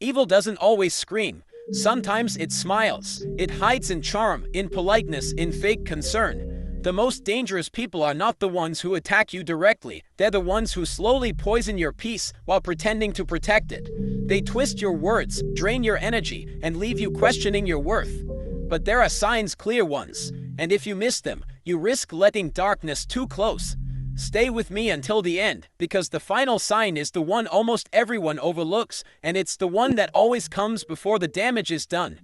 Evil doesn't always scream. Sometimes it smiles. It hides in charm, in politeness, in fake concern. The most dangerous people are not the ones who attack you directly. They're the ones who slowly poison your peace while pretending to protect it. They twist your words, drain your energy, and leave you questioning your worth. But there are signs, clear ones, and if you miss them, you risk letting darkness too close. Stay with me until the end, because the final sign is the one almost everyone overlooks, and it's the one that always comes before the damage is done.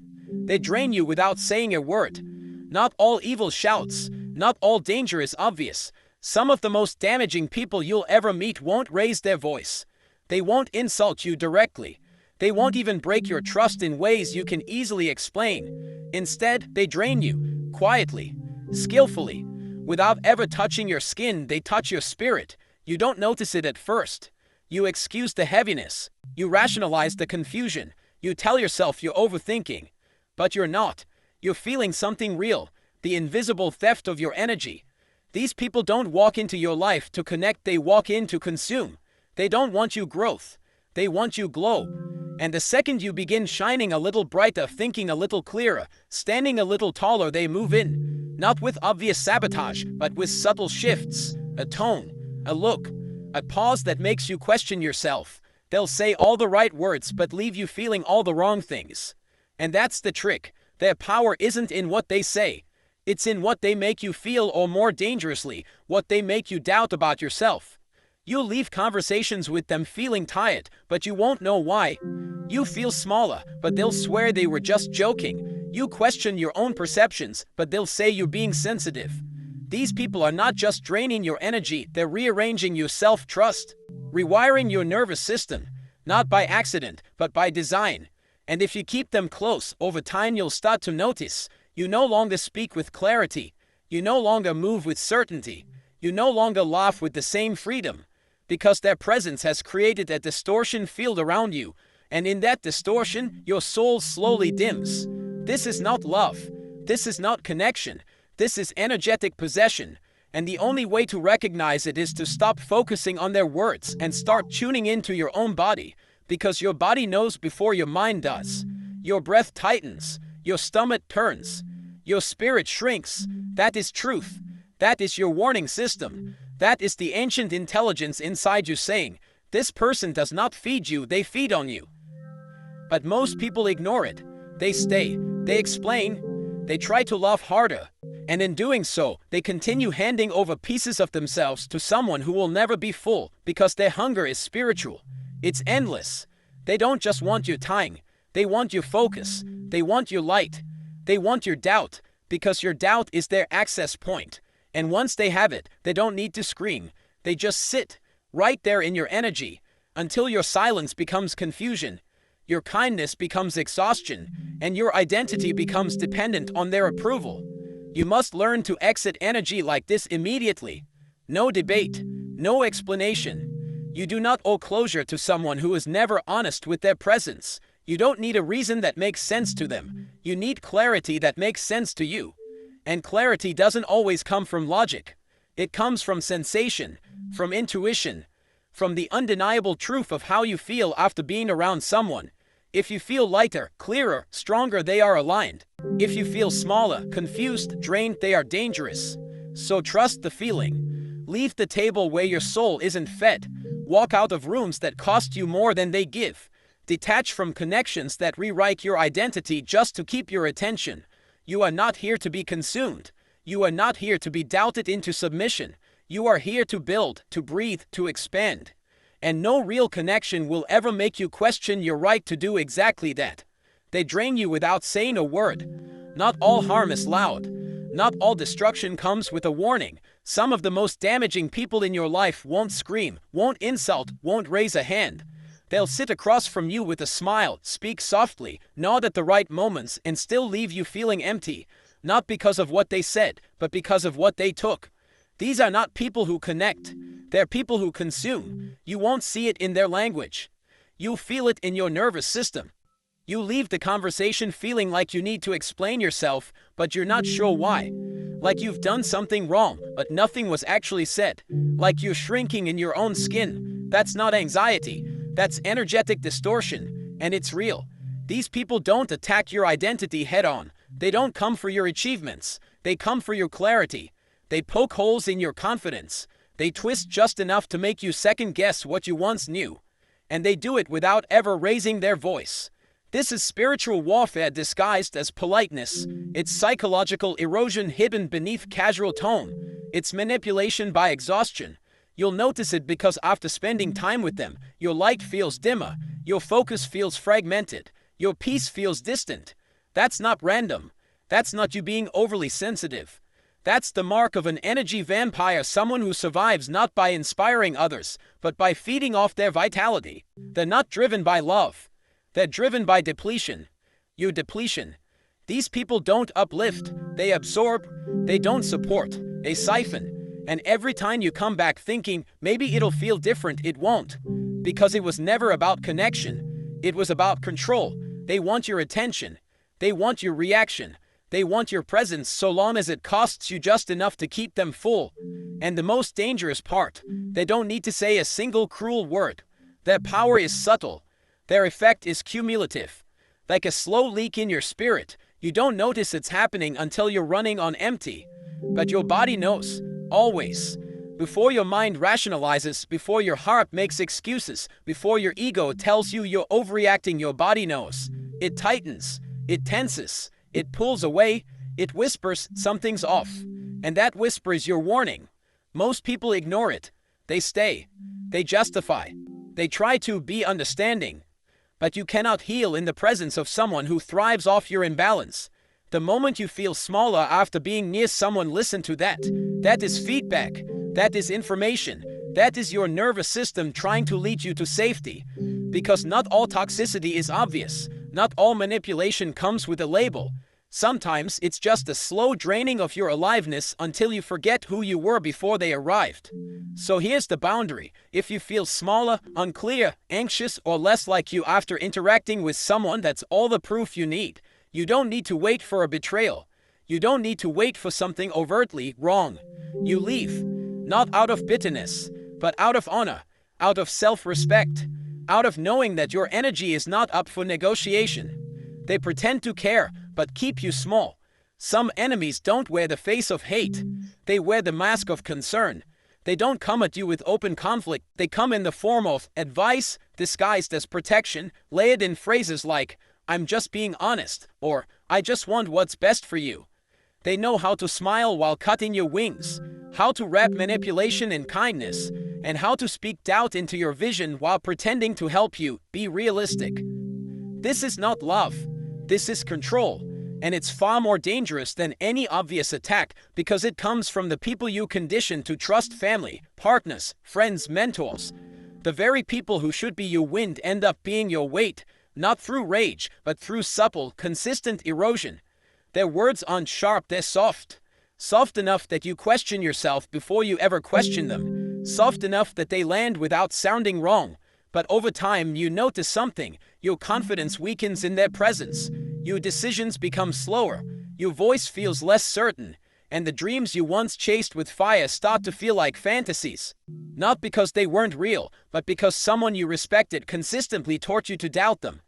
They drain you without saying a word. Not all evil shouts, not all danger is obvious. Some of the most damaging people you'll ever meet won't raise their voice. They won't insult you directly. They won't even break your trust in ways you can easily explain. Instead, they drain you, quietly, skillfully. Without ever touching your skin, they touch your spirit. You don't notice it at first. You excuse the heaviness. You rationalize the confusion. You tell yourself you're overthinking. But you're not. You're feeling something real, the invisible theft of your energy. These people don't walk into your life to connect, they walk in to consume. They don't want you growth. They want you glow. And the second you begin shining a little brighter, thinking a little clearer, standing a little taller, they move in. Not with obvious sabotage, but with subtle shifts, a tone, a look, a pause that makes you question yourself. They'll say all the right words but leave you feeling all the wrong things. And that's the trick. Their power isn't in what they say. It's in what they make you feel, or more dangerously, what they make you doubt about yourself. You'll leave conversations with them feeling tired, but you won't know why. You feel smaller, but they'll swear they were just joking. You question your own perceptions, but they'll say you're being sensitive. These people are not just draining your energy, they're rearranging your self-trust, rewiring your nervous system, not by accident, but by design. And if you keep them close, over time you'll start to notice. You no longer speak with clarity. You no longer move with certainty. You no longer laugh with the same freedom. Because their presence has created a distortion field around you. And in that distortion, your soul slowly dims. This is not love. This is not connection. This is energetic possession. And the only way to recognize it is to stop focusing on their words and start tuning into your own body. Because your body knows before your mind does. Your breath tightens. Your stomach turns. Your spirit shrinks. That is truth. That is your warning system. That is the ancient intelligence inside you saying, this person does not feed you, they feed on you. But most people ignore it. They stay. They explain. They try to love harder. And in doing so, they continue handing over pieces of themselves to someone who will never be full, because their hunger is spiritual. It's endless. They don't just want your time. They want your focus. They want your light. They want your doubt, because your doubt is their access point. And once they have it, they don't need to scream. They just sit, right there in your energy, until your silence becomes confusion, your kindness becomes exhaustion, and your identity becomes dependent on their approval. You must learn to exit energy like this immediately. No debate, no explanation. You do not owe closure to someone who is never honest with their presence. You don't need a reason that makes sense to them. You need clarity that makes sense to you. And clarity doesn't always come from logic. It comes from sensation, from intuition, from the undeniable truth of how you feel after being around someone. If you feel lighter, clearer, stronger, they are aligned. If you feel smaller, confused, drained, they are dangerous. So trust the feeling. Leave the table where your soul isn't fed. Walk out of rooms that cost you more than they give. Detach from connections that rewrite your identity just to keep your attention. You are not here to be consumed. You are not here to be doubted into submission. You are here to build, to breathe, to expand. And no real connection will ever make you question your right to do exactly that. They drain you without saying a word. Not all harm is loud. Not all destruction comes with a warning. Some of the most damaging people in your life won't scream, won't insult, won't raise a hand. They'll sit across from you with a smile, speak softly, nod at the right moments, and still leave you feeling empty. Not because of what they said, but because of what they took. These are not people who connect. They're people who consume. You won't see it in their language. You'll feel it in your nervous system. You leave the conversation feeling like you need to explain yourself, but you're not sure why. Like you've done something wrong, but nothing was actually said. Like you're shrinking in your own skin. That's not anxiety. That's energetic distortion. And it's real. These people don't attack your identity head-on. They don't come for your achievements. They come for your clarity. They poke holes in your confidence. They twist just enough to make you second-guess what you once knew. And they do it without ever raising their voice. This is spiritual warfare disguised as politeness. It's psychological erosion hidden beneath casual tone. It's manipulation by exhaustion. You'll notice it because after spending time with them, your light feels dimmer, your focus feels fragmented, your peace feels distant. That's not random. That's not you being overly sensitive. That's the mark of an energy vampire, someone who survives not by inspiring others, but by feeding off their vitality. They're not driven by love. They're driven by depletion. Your depletion. These people don't uplift. They absorb. They don't support. They siphon. And every time you come back thinking, maybe it'll feel different, it won't. Because it was never about connection. It was about control. They want your attention. They want your reaction. They want your presence so long as it costs you just enough to keep them full. And the most dangerous part, they don't need to say a single cruel word. Their power is subtle. Their effect is cumulative. Like a slow leak in your spirit, you don't notice it's happening until you're running on empty. But your body knows, always. Before your mind rationalizes, before your heart makes excuses, before your ego tells you you're overreacting, your body knows. It tightens, it tenses, it pulls away, it whispers something's off. And that whisper is your warning. Most people ignore it. They stay. They justify. They try to be understanding. But you cannot heal in the presence of someone who thrives off your imbalance. The moment you feel smaller after being near someone, listen to that. That is feedback. That is information. That is your nervous system trying to lead you to safety. Because not all toxicity is obvious. Not all manipulation comes with a label. Sometimes it's just a slow draining of your aliveness until you forget who you were before they arrived. So here's the boundary. If you feel smaller, unclear, anxious, or less like you after interacting with someone, that's all the proof you need. You don't need to wait for a betrayal. You don't need to wait for something overtly wrong. You leave, not out of bitterness, but out of honor, out of self-respect, out of knowing that your energy is not up for negotiation. They pretend to care, but keep you small. Some enemies don't wear the face of hate. They wear the mask of concern. They don't come at you with open conflict. They come in the form of advice disguised as protection, layered in phrases like, "I'm just being honest," or "I just want what's best for you." They know how to smile while cutting your wings, how to wrap manipulation in kindness, and how to speak doubt into your vision while pretending to help you be realistic. This is not love. This is control. And it's far more dangerous than any obvious attack because it comes from the people you condition to trust: family, partners, friends, mentors. The very people who should be your wind end up being your weight, not through rage, but through supple, consistent erosion. Their words aren't sharp, they're soft. Soft enough that you question yourself before you ever question them. Soft enough that they land without sounding wrong. But over time, you notice something. Your confidence weakens in their presence. Your decisions become slower. Your voice feels less certain. And the dreams you once chased with fire start to feel like fantasies. Not because they weren't real, but because someone you respected consistently taught you to doubt them.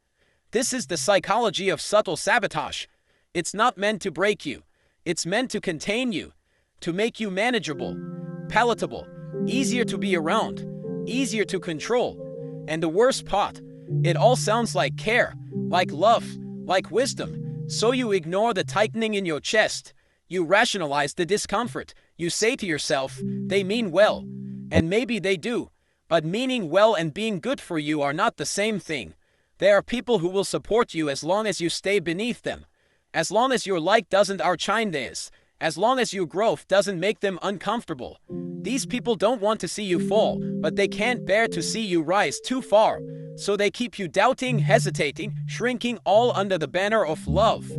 This is the psychology of subtle sabotage. It's not meant to break you. It's meant to contain you, to make you manageable, palatable, easier to be around, easier to control. And the worst part, it all sounds like care, like love, like wisdom. So you ignore the tightening in your chest. You rationalize the discomfort. You say to yourself, they mean well. And maybe they do. But meaning well and being good for you are not the same thing. There are people who will support you as long as you stay beneath them. As long as your light doesn't outshine theirs. As long as your growth doesn't make them uncomfortable. These people don't want to see you fall, but they can't bear to see you rise too far. So they keep you doubting, hesitating, shrinking, all under the banner of love.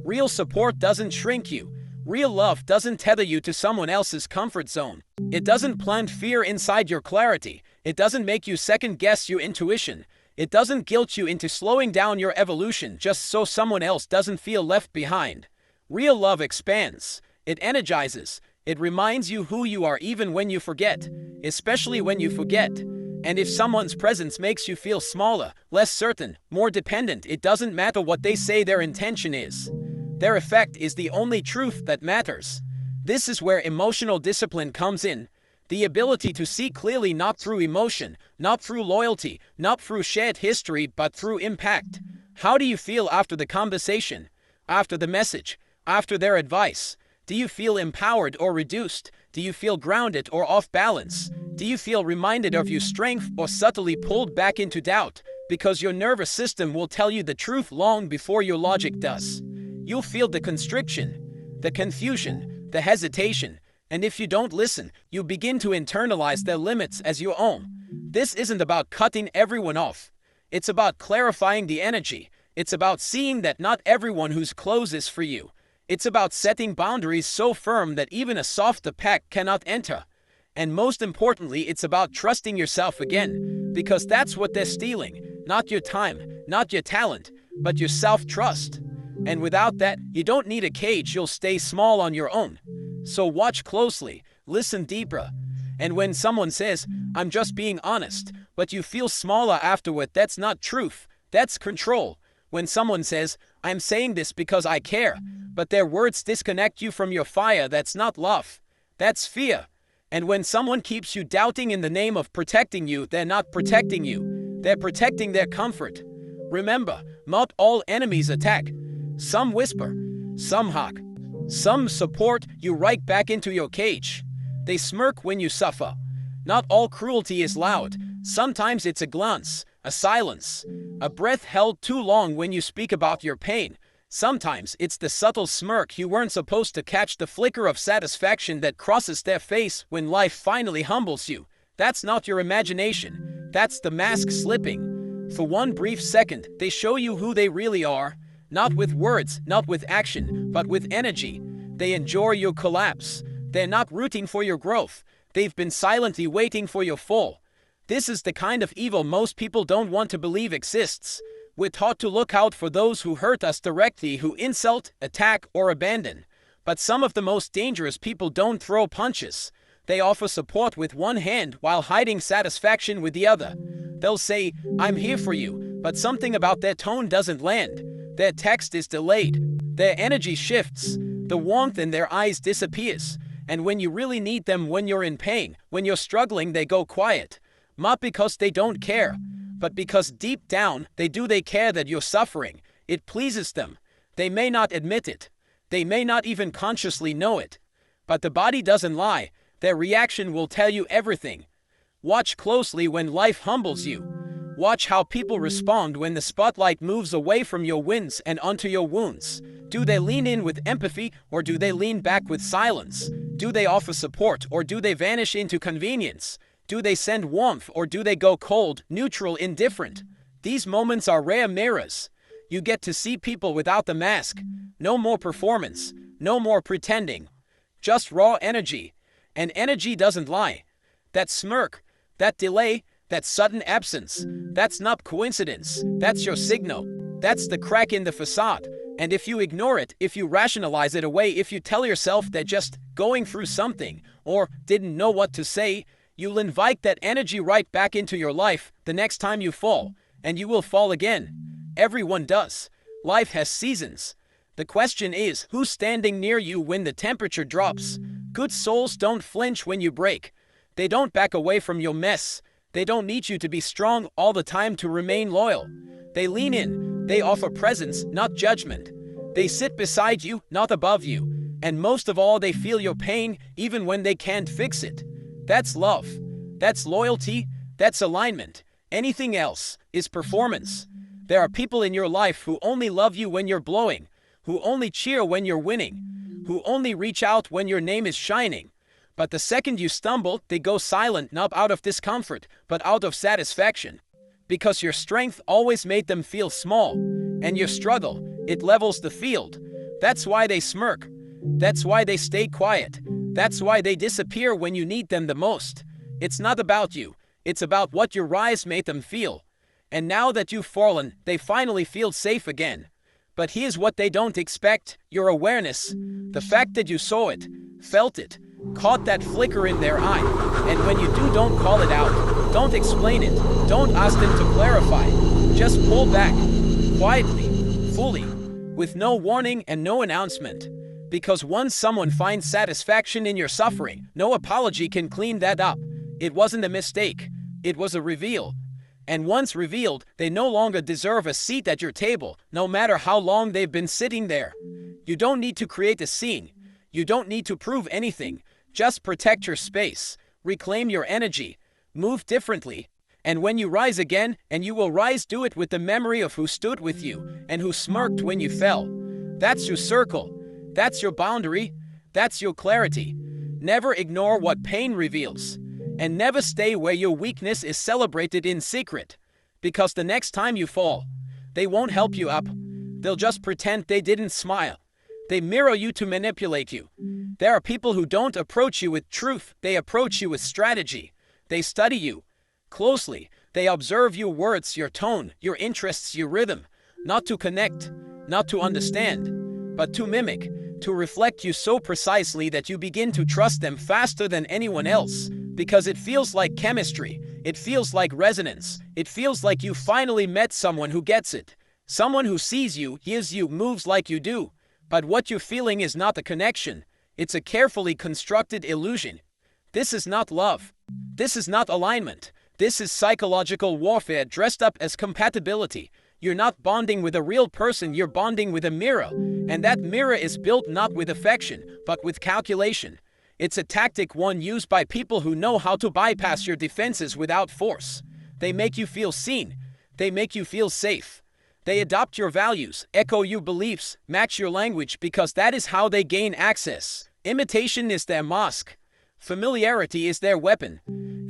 Real support doesn't shrink you. Real love doesn't tether you to someone else's comfort zone. It doesn't plant fear inside your clarity. It doesn't make you second-guess your intuition. It doesn't guilt you into slowing down your evolution just so someone else doesn't feel left behind. Real love expands. It energizes. It reminds you who you are even when you forget. Especially when you forget. And if someone's presence makes you feel smaller, less certain, more dependent, it doesn't matter what they say their intention is. Their effect is the only truth that matters. This is where emotional discipline comes in. The ability to see clearly, not through emotion, not through loyalty, not through shared history, but through impact. How do you feel after the conversation? After the message? After their advice? Do you feel empowered or reduced? Do you feel grounded or off balance? Do you feel reminded of your strength or subtly pulled back into doubt? Because your nervous system will tell you the truth long before your logic does. You'll feel the constriction, the confusion, the hesitation, and if you don't listen, you begin to internalize their limits as your own. This isn't about cutting everyone off. It's about clarifying the energy. It's about seeing that not everyone who's close is for you. It's about setting boundaries so firm that even a soft attack cannot enter. And most importantly, it's about trusting yourself again, because that's what they're stealing. Not your time, not your talent, but your self-trust. And without that, you don't need a cage, you'll stay small on your own. So watch closely, listen deeper. And when someone says, "I'm just being honest," but you feel smaller afterward, that's not truth, that's control. When someone says, "I'm saying this because I care," but their words disconnect you from your fire, that's not love, that's fear. And when someone keeps you doubting in the name of protecting you, they're not protecting you, they're protecting their comfort. Remember, not all enemies attack. Some whisper, some hawk, some support you right back into your cage. They smirk when you suffer. Not all cruelty is loud. Sometimes it's a glance, a silence, a breath held too long when you speak about your pain. Sometimes it's the subtle smirk you weren't supposed to catch, the flicker of satisfaction that crosses their face when life finally humbles you. That's not your imagination. That's the mask slipping. For one brief second, they show you who they really are. Not with words, not with action, but with energy. They endure your collapse. They're not rooting for your growth. They've been silently waiting for your fall. This is the kind of evil most people don't want to believe exists. We're taught to look out for those who hurt us directly, who insult, attack, or abandon. But some of the most dangerous people don't throw punches. They offer support with one hand while hiding satisfaction with the other. They'll say, "I'm here for you," but something about their tone doesn't land. Their text is delayed. Their energy shifts. The warmth in their eyes disappears. And when you really need them, when you're in pain, when you're struggling, they go quiet. Not because they don't care, but because deep down they care that you're suffering. It pleases them. They may not admit it. They may not even consciously know it. But the body doesn't lie. Their reaction will tell you everything. Watch closely when life humbles you. Watch how people respond when the spotlight moves away from your wins and onto your wounds. Do they lean in with empathy, or do they lean back with silence? Do they offer support, or do they vanish into convenience? Do they send warmth, or do they go cold, neutral, indifferent? These moments are rare mirrors. You get to see people without the mask. No more performance. No more pretending. Just raw energy. And energy doesn't lie. That smirk, that delay, that sudden absence, that's not coincidence. That's your signal. That's the crack in the facade. And if you ignore it, if you rationalize it away, if you tell yourself they're just going through something or didn't know what to say, you'll invite that energy right back into your life the next time you fall. And you will fall again. Everyone does. Life has seasons. The question is, who's standing near you when the temperature drops? Good souls don't flinch when you break. They don't back away from your mess. They don't need you to be strong all the time to remain loyal. They lean in. They offer presence, not judgment. They sit beside you, not above you. And most of all, they feel your pain even when they can't fix it. That's love. That's loyalty. That's alignment. Anything else is performance. There are people in your life who only love you when you're blowing, who only cheer when you're winning, who only reach out when your name is shining. But the second you stumble, they go silent, not out of discomfort, but out of satisfaction. Because your strength always made them feel small, and your struggle, it levels the field. That's why they smirk. That's why they stay quiet. That's why they disappear when you need them the most. It's not about you. It's about what your rise made them feel. And now that you've fallen, they finally feel safe again. But here's what they don't expect: your awareness. The fact that you saw it, felt it, caught that flicker in their eye. And when you do, don't call it out. Don't explain it. Don't ask them to clarify. Just pull back, quietly, fully, with no warning and no announcement. Because once someone finds satisfaction in your suffering, no apology can clean that up. It wasn't a mistake. It was a reveal. And once revealed, they no longer deserve a seat at your table, no matter how long they've been sitting there. You don't need to create a scene. You don't need to prove anything. Just protect your space. Reclaim your energy. Move differently. And when you rise again, and you will rise, do it with the memory of who stood with you and who smirked when you fell. That's your circle. That's your boundary. That's your clarity. Never ignore what pain reveals. And never stay where your weakness is celebrated in secret. Because the next time you fall, they won't help you up. They'll just pretend they didn't smile. They mirror you to manipulate you. There are people who don't approach you with truth. They approach you with strategy. They study you closely. They observe your words, your tone, your interests, your rhythm. Not to connect, not to understand, but to mimic, to reflect you so precisely that you begin to trust them faster than anyone else. Because it feels like chemistry. It feels like resonance. It feels like you finally met someone who gets it. Someone who sees you, hears you, moves like you do. But what you're feeling is not a connection. It's a carefully constructed illusion. This is not love. This is not alignment. This is psychological warfare dressed up as compatibility. You're not bonding with a real person, you're bonding with a mirror. And that mirror is built not with affection, but with calculation. It's a tactic one used by people who know how to bypass your defenses without force. They make you feel seen. They make you feel safe. They adopt your values, echo your beliefs, match your language, because that is how they gain access. Imitation is their mask. Familiarity is their weapon.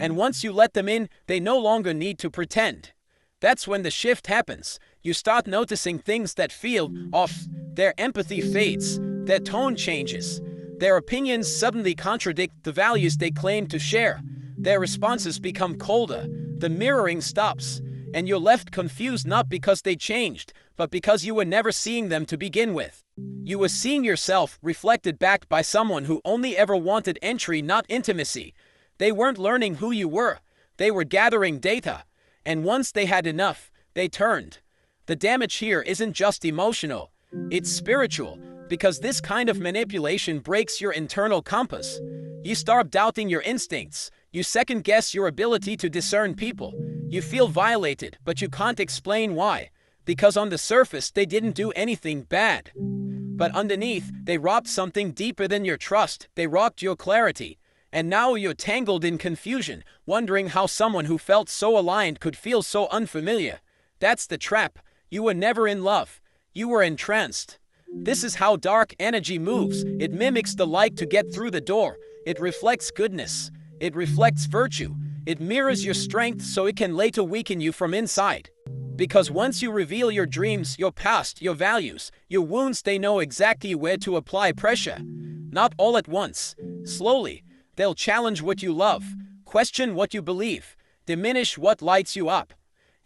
And once you let them in, they no longer need to pretend. That's when the shift happens. You start noticing things that feel off. Their empathy fades. Their tone changes. Their opinions suddenly contradict the values they claim to share. Their responses become colder. The mirroring stops. And you're left confused not because they changed, but because you were never seeing them to begin with. You were seeing yourself reflected back by someone who only ever wanted entry, not intimacy. They weren't learning who you were. They were gathering data. And once they had enough, they turned. The damage here isn't just emotional. It's spiritual, because this kind of manipulation breaks your internal compass. You start doubting your instincts. You second-guess your ability to discern people. You feel violated, but you can't explain why. Because on the surface, they didn't do anything bad. But underneath, they robbed something deeper than your trust. They rocked your clarity. And now you're tangled in confusion, wondering how someone who felt so aligned could feel so unfamiliar. That's the trap. You were never in love. You were entranced. This is how dark energy moves. It mimics the light to get through the door. It reflects goodness. It reflects virtue. It mirrors your strength so it can later weaken you from inside. Because once you reveal your dreams, your past, your values, your wounds, they know exactly where to apply pressure. Not all at once. Slowly. They'll challenge what you love, question what you believe, diminish what lights you up.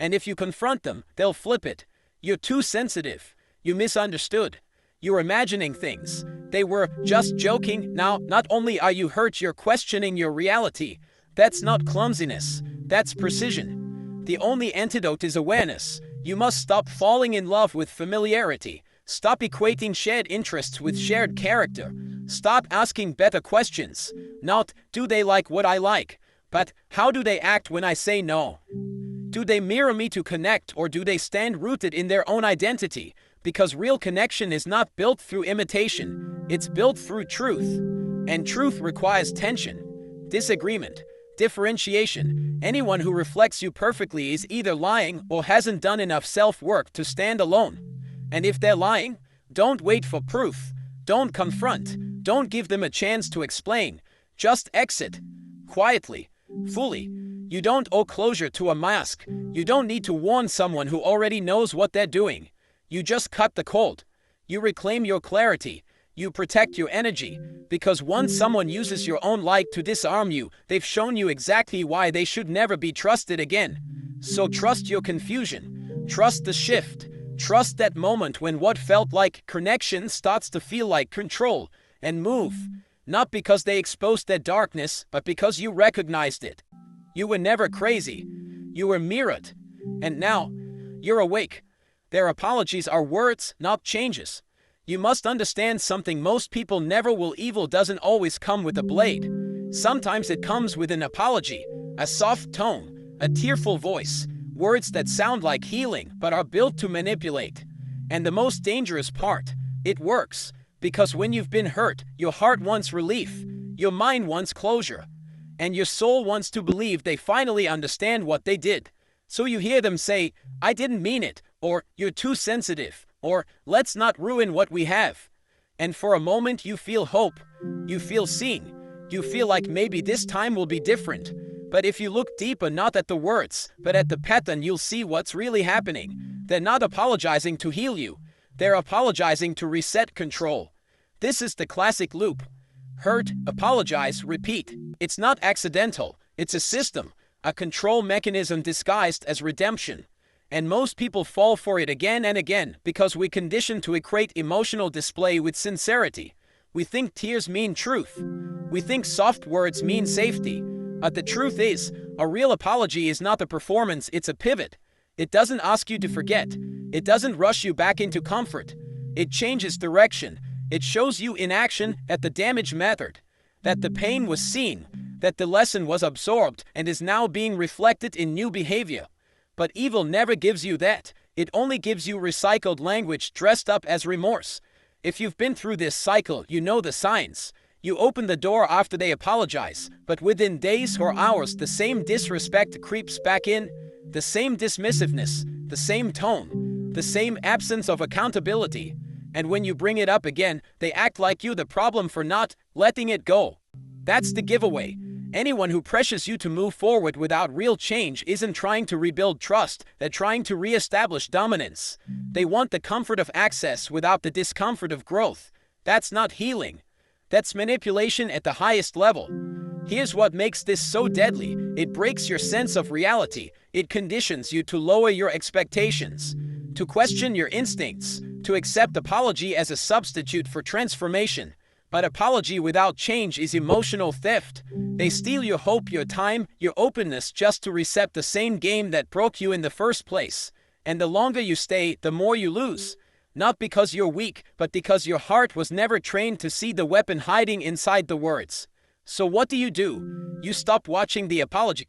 And if you confront them, they'll flip it. You're too sensitive. You misunderstood. You're imagining things. They were just joking. Now, not only are you hurt, you're questioning your reality. That's not clumsiness. That's precision. The only antidote is awareness. You must stop falling in love with familiarity. Stop equating shared interests with shared character. Stop asking better questions. Not, do they like what I like? But, how do they act when I say no? Do they mirror me to connect, or do they stand rooted in their own identity? Because real connection is not built through imitation. It's built through truth. And truth requires tension, disagreement, differentiation. Anyone who reflects you perfectly is either lying or hasn't done enough self-work to stand alone. And if they're lying, don't wait for proof. Don't confront. Don't give them a chance to explain. Just exit. Quietly. Fully. You don't owe closure to a mask. You don't need to warn someone who already knows what they're doing. You just cut the cold. You reclaim your clarity. You protect your energy. Because once someone uses your own light to disarm you, they've shown you exactly why they should never be trusted again. So trust your confusion. Trust the shift. Trust that moment when what felt like connection starts to feel like control. And move. Not because they exposed their darkness, but because you recognized it. You were never crazy. You were mirrored. And now, you're awake. Their apologies are words, not changes. You must understand something most people never will. Evil doesn't always come with a blade. Sometimes it comes with an apology, a soft tone, a tearful voice, words that sound like healing but are built to manipulate. And the most dangerous part, it works. Because when you've been hurt, your heart wants relief, your mind wants closure, and your soul wants to believe they finally understand what they did. So you hear them say, "I didn't mean it," or "You're too sensitive," or "Let's not ruin what we have." And for a moment you feel hope, you feel seen, you feel like maybe this time will be different. But if you look deeper, not at the words, but at the pattern, you'll see what's really happening. They're not apologizing to heal you. They're apologizing to reset control. This is the classic loop. Hurt, apologize, repeat. It's not accidental. It's a system, a control mechanism disguised as redemption. And most people fall for it again and again because we condition to equate emotional display with sincerity. We think tears mean truth. We think soft words mean safety. But the truth is, a real apology is not a performance, it's a pivot. It doesn't ask you to forget. It doesn't rush you back into comfort. It changes direction. It shows you in action that the damage mattered, that the pain was seen, that the lesson was absorbed and is now being reflected in new behavior. But evil never gives you that. It only gives you recycled language dressed up as remorse. If you've been through this cycle, you know the signs. You open the door after they apologize, but within days or hours the same disrespect creeps back in, the same dismissiveness, the same tone, the same absence of accountability. And when you bring it up again, they act like you're the problem for not letting it go. That's the giveaway. Anyone who pressures you to move forward without real change isn't trying to rebuild trust, they're trying to re-establish dominance. They want the comfort of access without the discomfort of growth. That's not healing. That's manipulation at the highest level. Here's what makes this so deadly. It breaks your sense of reality. It conditions you to lower your expectations, to question your instincts, to accept apology as a substitute for transformation. But apology without change is emotional theft. They steal your hope, your time, your openness just to reset the same game that broke you in the first place. And the longer you stay, the more you lose. Not because you're weak, but because your heart was never trained to see the weapon hiding inside the words. So what do? You stop watching the apology.